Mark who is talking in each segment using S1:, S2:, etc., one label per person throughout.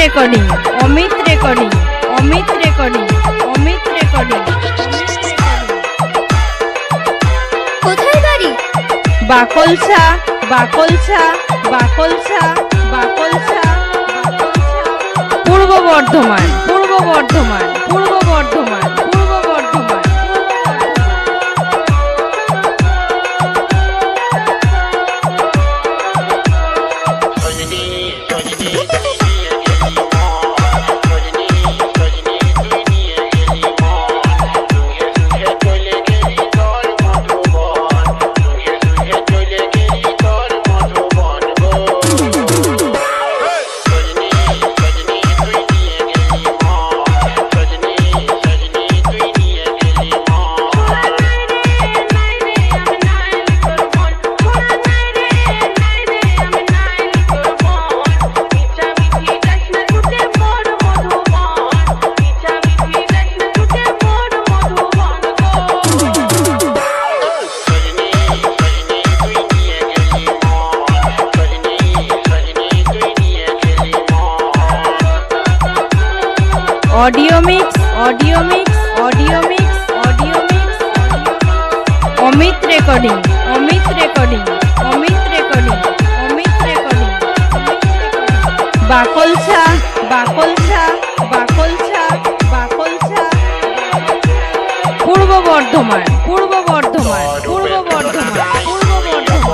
S1: Recording, Amit recording, Amit recording, Amit recording.
S2: কোথায় বাড়ি?
S1: বাকলছা, বাকলছা, বাকলছা, বাকলছা, পূর্ব বর্ধমান, পূর্ব বর্ধমান, পূর্ব বর্ধমান, পূর্ব Bardhaman. Audio mix, audio mix, audio mix, audio mix. Amit recording, Amit recording, Amit recording, Amit recording. Baklasa, Baklasa, Baklasa, Baklasa, পূর্ব বর্ধমান, পূর্ব বর্ধমান, পূর্ব বর্ধমান, পূর্ব Bardhaman.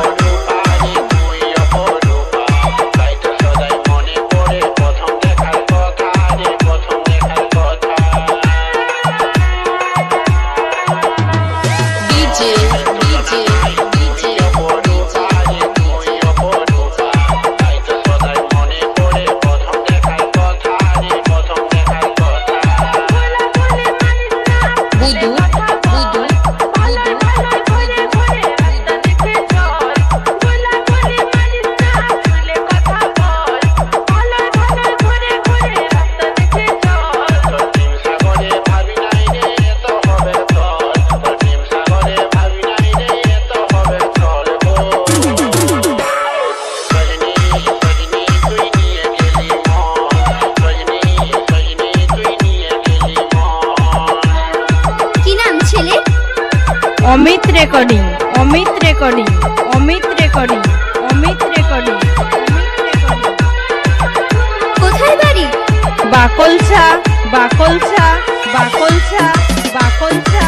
S1: Amit recording, Amit recording, Amit recording, Amit recording, Amit recording.
S2: কোথায় বাড়ি?
S1: বাকলছা, বাকলছা, বাকলছা, বাকলছা,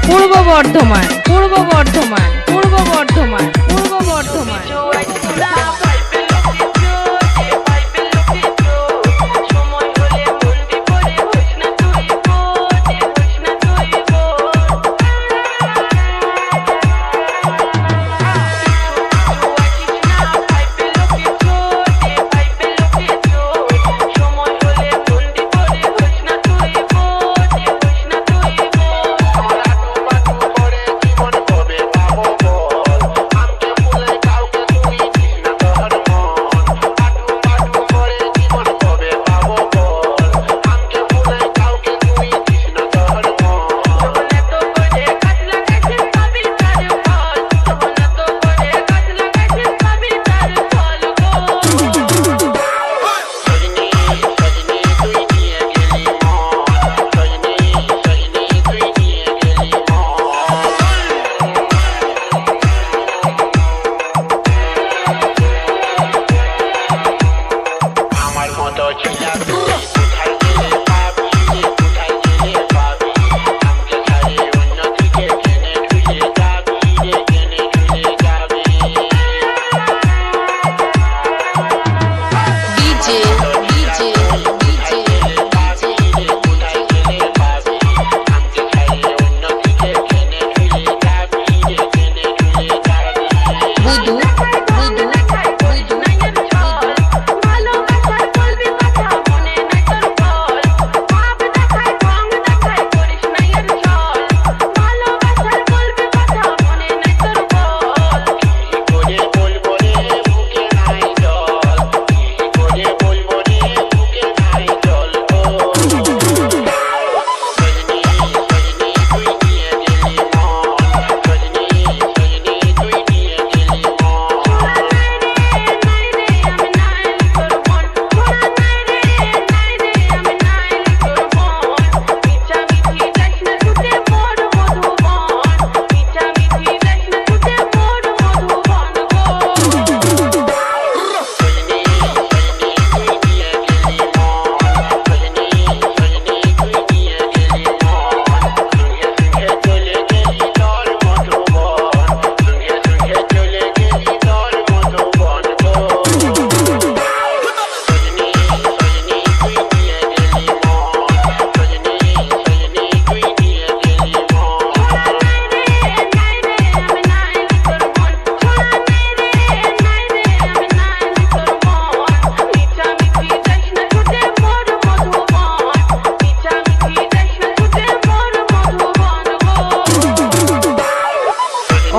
S1: পূর্ব বর্ধমান, পূর্ব বর্ধমান, পূর্ব বর্ধমান, পূর্ব Bardhaman.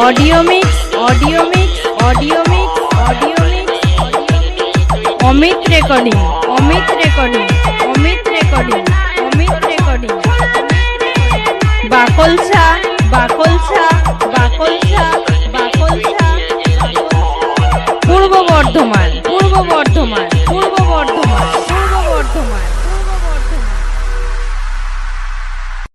S1: Audio mix audio mix audio mix audio mix Amit recording Amit recording Amit recording Amit recording Baklasa Baklasa Baklasa Baklasa পূর্ব বর্ধমান